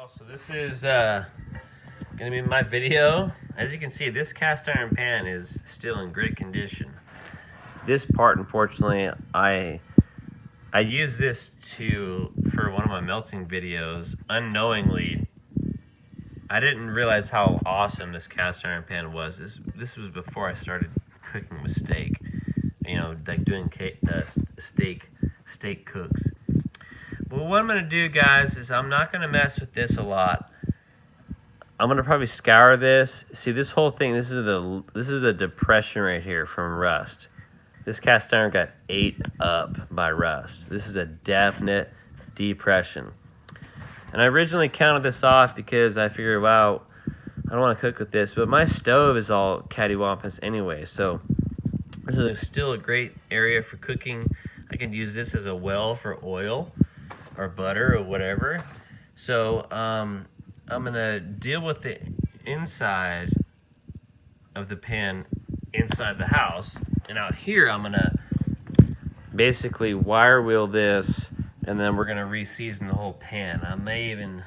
y'all, so this is gonna be my video. As you can see, this cast iron pan is still in great condition. This part, unfortunately, I used this for one of my melting videos unknowingly. I didn't realize how awesome this cast iron pan was. This was before I started cooking with steak, you know, like doing steak cooks. Well, what I'm gonna do, guys, is I'm not gonna mess with this a lot. I'm gonna probably scour this. See, this whole thing, this is a depression right here from rust. This cast iron got ate up by rust. This is a definite depression. And I originally counted this off because I figured, wow, I don't want to cook with this, but my stove is all cattywampus anyway, so this is still a great area for cooking. I can use this as a well for oil or butter or whatever. So I'm gonna deal with the inside of the pan inside the house, and out here I'm gonna basically wire wheel this, and then we're gonna re-season the whole pan. I may even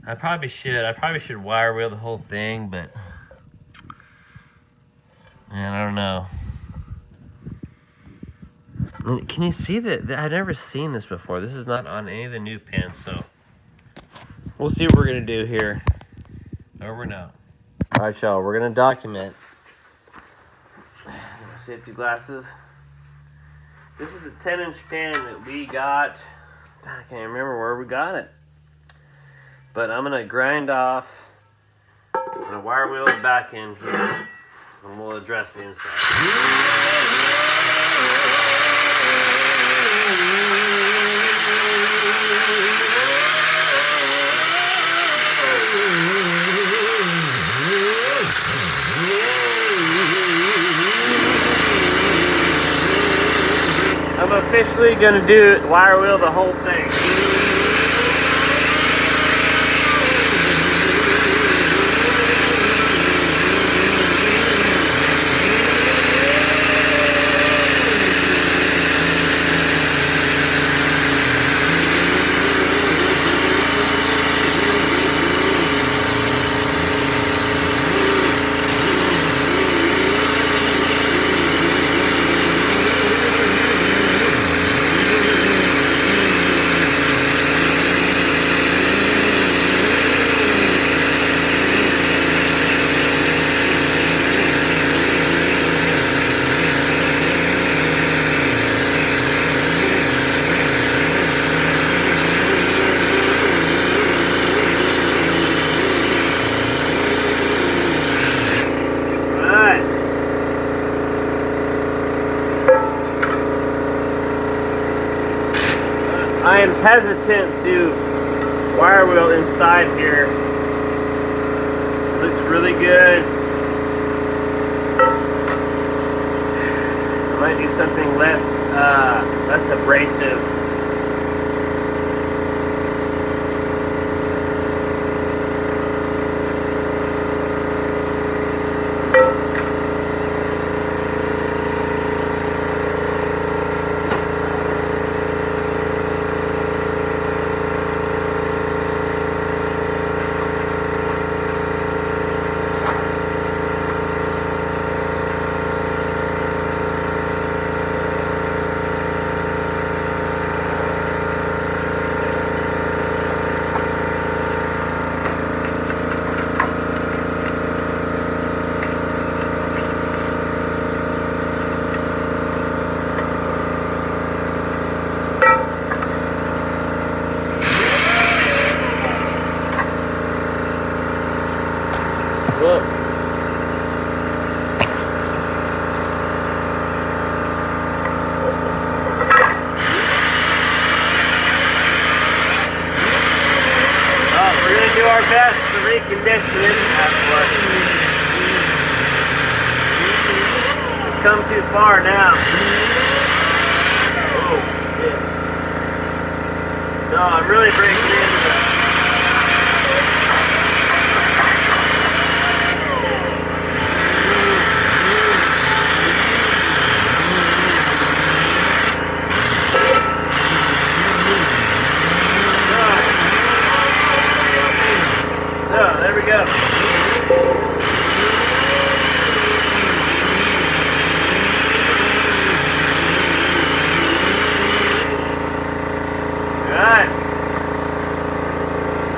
I probably should wire wheel the whole thing, but man, I don't know. I mean, can you see that? I've never seen this before. This is not on any of the new pans, so we'll see what we're gonna do here. Over and out. All right, y'all, we're gonna document. Safety glasses. This is the 10-inch pan that we got. I can't remember where we got it, but I'm gonna grind off. I'm gonna wire wheel it back in here, and we'll address the inside. I'm officially gonna wire wheel the whole thing. I am hesitant to wire wheel inside here. It looks really good. I might do something less abrasive. Look. We're going to do our best to recondition it. We've come too far now. Oh, shit. No, I'm really breaking into that.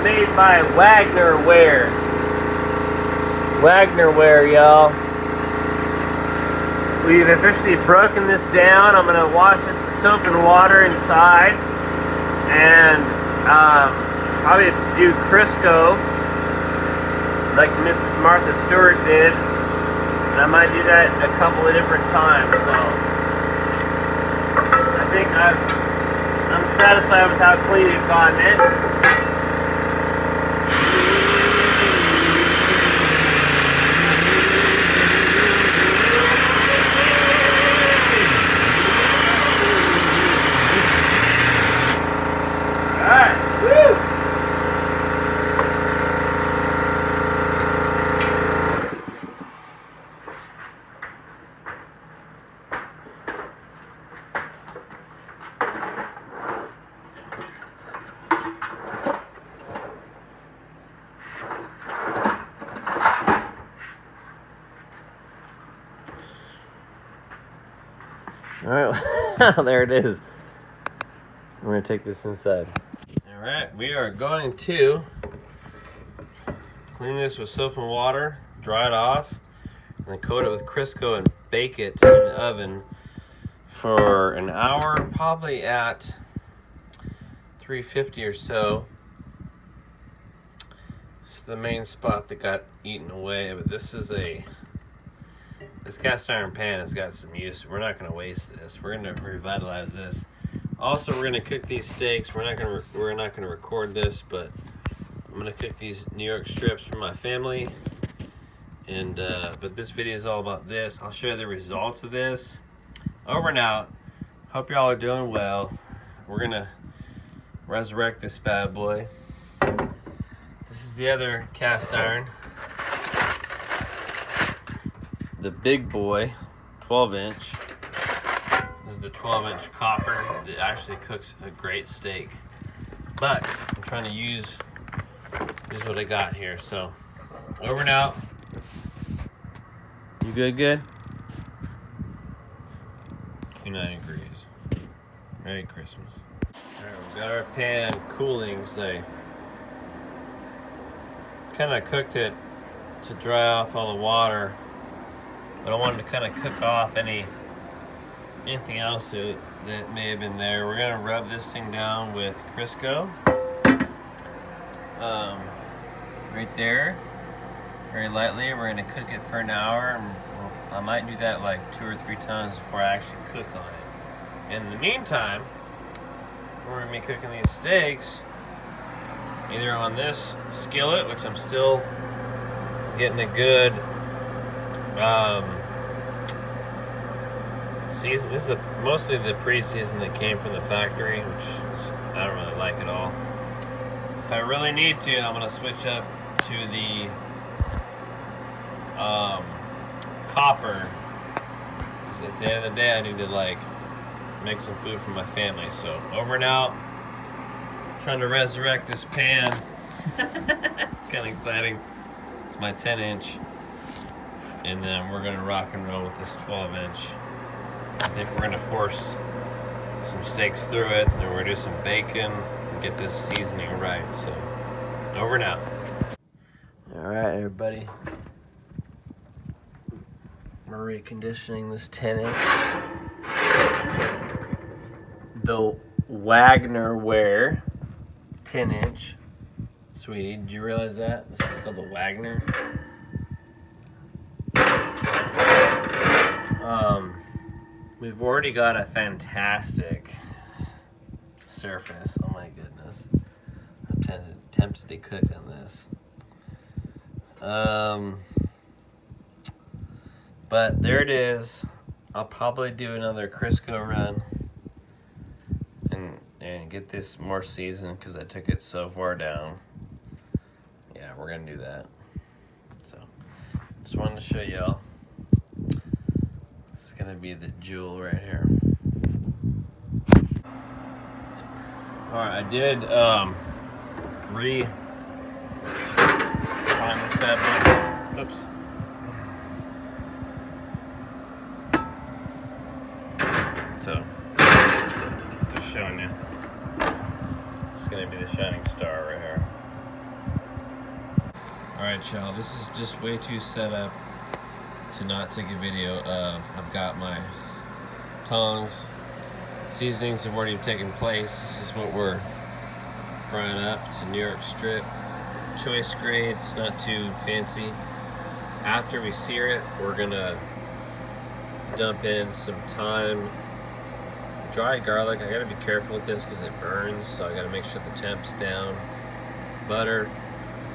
made by Wagner Wear. Wagner Wear, y'all. We've officially broken this down. I'm gonna wash this with soap and water inside, and probably do Crisco like Mrs. Martha Stewart did, and I might do that a couple of different times. So I think I'm satisfied with how clean it's gotten it. Alright, there it is. We're going to take this inside. Alright, we are going to clean this with soap and water, dry it off, and then coat it with Crisco and bake it in the oven for an hour, probably at 350 or so. This is the main spot that got eaten away, but this cast iron pan has got some use. We're not going to waste this. We're going to revitalize this. Also, we're going to cook these steaks. We're not going to record this, but I'm going to cook these New York strips for my family. And but this video is all about this. I'll show you the results of this. Over and out. Hope y'all are doing well. We're going to resurrect this bad boy. This is the other cast iron. The big boy, 12-inch. This is the 12-inch copper. It actually cooks a great steak. But I'm trying to use what I got here. So, over and out. You good? Q9 degrees. Merry Christmas. Alright, we've got our pan cooling. So I kind of cooked it to dry off all the water. But I wanted to kind of cook off anything else that may have been there. We're going to rub this thing down with Crisco. Right there. Very lightly. We're going to cook it for an hour. And I might do that like 2 or 3 times before I actually cook on it. In the meantime, we're going to be cooking these steaks either on this skillet, which I'm still getting a good season. This is mostly the pre-season that came from the factory, which I don't really like at all. If I really need to, I'm gonna switch up to the copper, because at the end of the day I need to like make some food for my family. So over and out. Trying to resurrect this pan. It's kind of exciting. It's my 10-inch. And then we're going to rock and roll with this 12-inch. I think we're going to force some steaks through it, and then we're going to do some bacon and get this seasoning right. So, over and out. Alright, everybody. We're reconditioning this 10-inch. The Wagner Wear 10-inch. Sweetie, did you realize that? This is called the Wagner. We've already got a fantastic surface. Oh my goodness. I'm tempted to cook on this. But there it is. I'll probably do another Crisco run and get this more seasoned because I took it so far down. Yeah, we're gonna do that. So, just wanted to show y'all. It's gonna be the jewel right here. Alright, I did find this bad boy. Oops. So, just showing you. It's gonna be the shining star right here. Alright y'all, this is just way too set up to not take a video of. I've got my tongs. Seasonings have already taken place. This is what we're frying up. It's a New York strip. Choice grade, it's not too fancy. After we sear it, we're gonna dump in some thyme, dry garlic. I gotta be careful with this because it burns, so I gotta make sure the temp's down. Butter.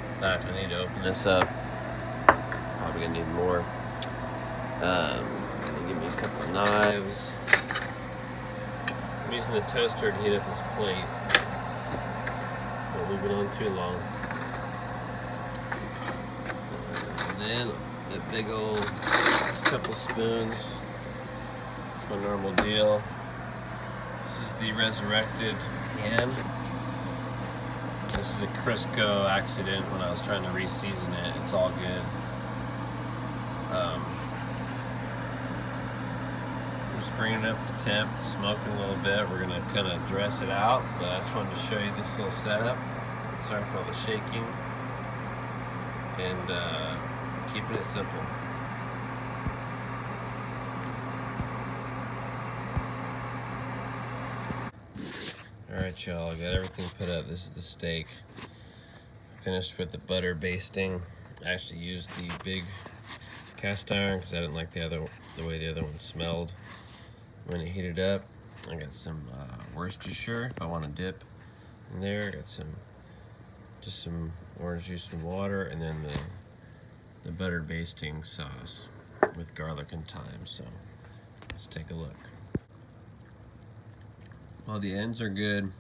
In fact, I need to open this up. Probably gonna need more. Give me a couple knives. I'm using the toaster to heat up this plate. Don't leave it on too long. And then a big old couple spoons. It's my normal deal. This is the resurrected ham. This is a Crisco accident when I was trying to re-season it. It's all good. Just bringing it up to temp, smoking a little bit. We're gonna kind of dress it out, but I just wanted to show you this little setup. Sorry for all the shaking. And keeping it simple. Alright y'all, I got everything put up. This is the steak. Finished with the butter basting. I actually used the big cast iron because I didn't like the way the other one smelled when it heated up. I got some Worcestershire if I want to dip in there. I got just some orange juice and water, and then the butter basting sauce with garlic and thyme. So let's take a look. Well, the ends are good.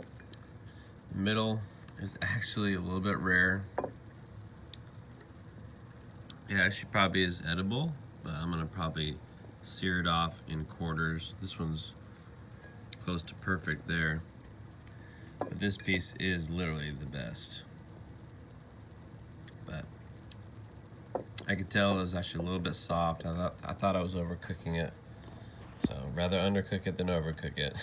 The middle is actually a little bit rare. It actually probably is edible, but I'm gonna probably sear it off in quarters. This one's close to perfect there. But this piece is literally the best. But I could tell it was actually a little bit soft. I thought I was overcooking it. So rather undercook it than overcook it.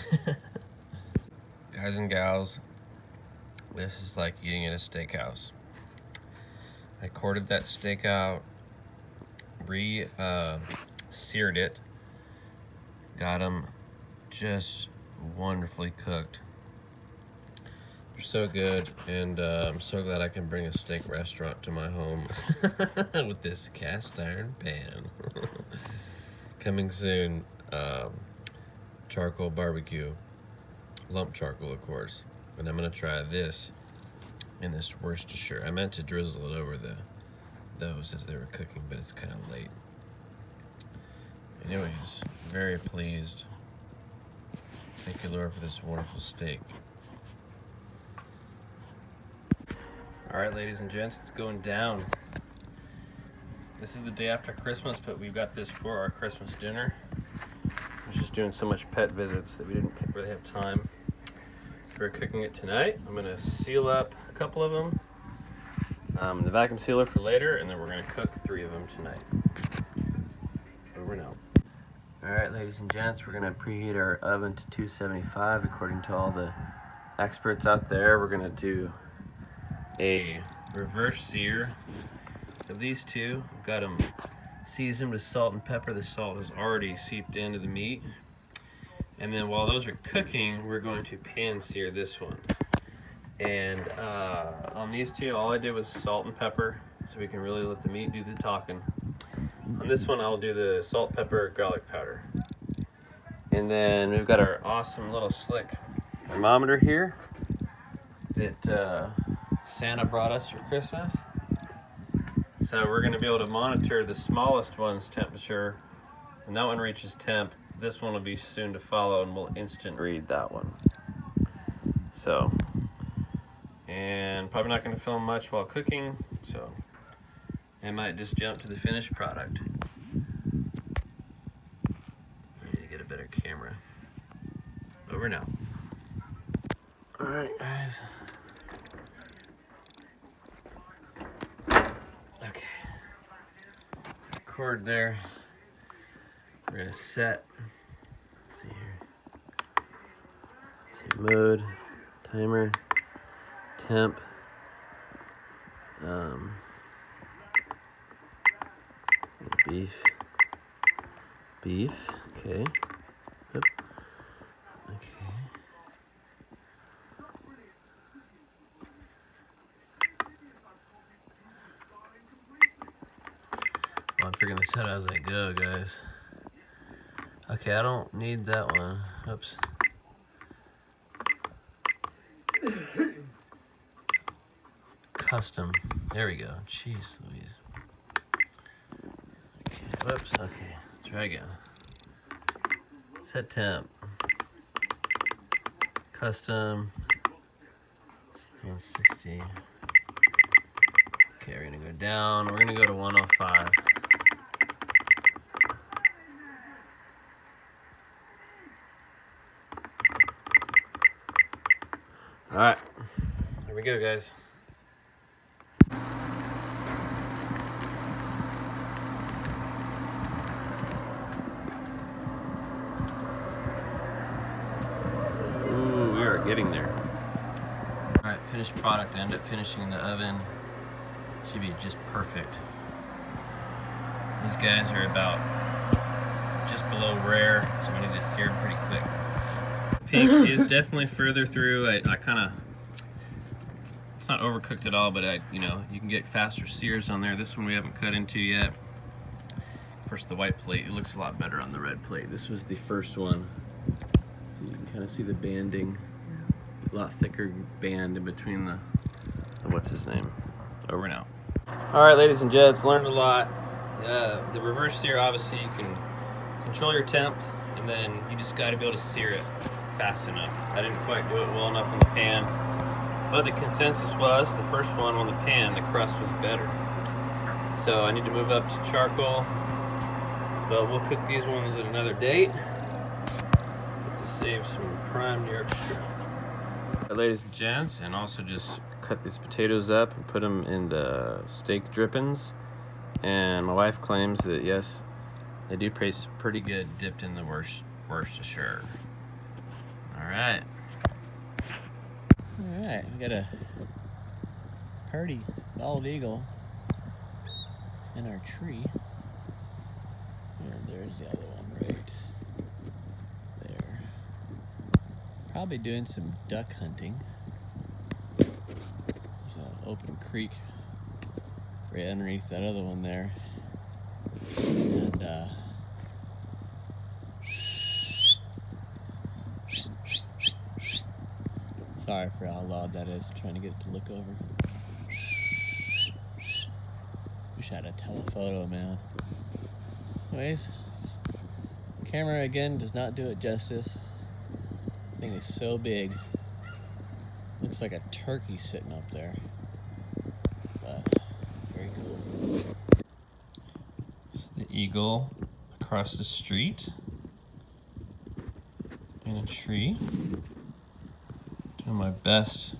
Guys and gals, this is like eating at a steakhouse. I quartered that steak out, seared it, got them just wonderfully cooked. They're so good, and I'm so glad I can bring a steak restaurant to my home with this cast iron pan. Coming soon, charcoal barbecue. Lump charcoal, of course. And I'm gonna try this in this Worcestershire. I meant to drizzle it over those as they were cooking, but it's kind of late. Anyways, very pleased. Thank you, Lord, for this wonderful steak. All right, ladies and gents, it's going down. This is the day after Christmas, but we've got this for our Christmas dinner. I was just doing so much pet visits that we didn't really have time. We're cooking it tonight. I'm gonna seal up a couple of them, the vacuum sealer for later, and then we're gonna cook 3 of them tonight. Over and out. All right, ladies and gents, we're gonna preheat our oven to 275 according to all the experts out there. We're gonna do a reverse sear of these two. I've got them seasoned with salt and pepper. The salt has already seeped into the meat. And then while those are cooking, we're going to pan sear this one. And on these two, all I did was salt and pepper, so we can really let the meat do the talking. On this one, I'll do the salt, pepper, garlic powder. And then we've got our awesome little slick thermometer here that Santa brought us for Christmas. So we're gonna be able to monitor the smallest one's temperature. When that one reaches temp, this one will be soon to follow, and we'll instant read that one. So, and probably not going to film much while cooking, so I might just jump to the finished product. I need to get a better camera. Over now. All right, guys. Okay. Record there. We're gonna set. Let's see here. Let's see, mode, timer, temp. Beef. Beef. Okay. Yep. Okay. Well, I'm figuring this out as I go, guys. Okay, I don't need that one. Oops. Custom. There we go. Jeez Louise. Okay, whoops. Okay. Try again. Set temp. Custom. 160. Okay, we're gonna go down. We're gonna go to 105. All right, here we go, guys. Ooh, we are getting there. All right, finished product. I ended up finishing in the oven. Should be just perfect. These guys are about just below rare, so we need to sear them pretty quick. Pink is definitely further through. I kind of, it's not overcooked at all, but you can get faster sears on there. This one we haven't cut into yet. Of course, the white plate, it looks a lot better on the red plate. This was the first one. So you can kind of see the banding, a lot thicker band in between the what's his name. Over and out. All right, ladies and gents, learned a lot. The reverse sear, obviously you can control your temp, and then you just got to be able to sear it fast enough. I didn't quite do it well enough in the pan, but the consensus was the first one on the pan, the crust was better. So I need to move up to charcoal, but we'll cook these ones at another date to save some prime New York strip. Ladies and gents, and also just cut these potatoes up and put them in the steak drippings. And my wife claims that yes, they do taste pretty good dipped in the Worcestershire. All right, we got a hardy bald eagle in our tree. And there's the other one right there. Probably doing some duck hunting. There's an open creek right underneath that other one there. And sorry for how loud that is. I'm trying to get it to look over. Wish I had a telephoto, man. Anyways, camera again does not do it justice. The thing is so big. Looks like a turkey sitting up there. But very cool. It's the eagle across the street in a tree. Doing my best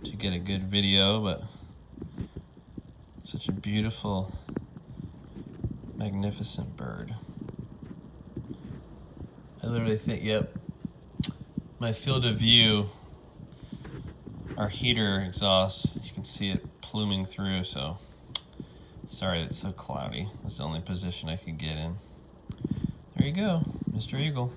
to get a good video, but such a beautiful, magnificent bird. I literally think, yep, my field of view, our heater exhaust, you can see it pluming through, so sorry it's so cloudy. That's the only position I could get in. There you go, Mr. Eagle.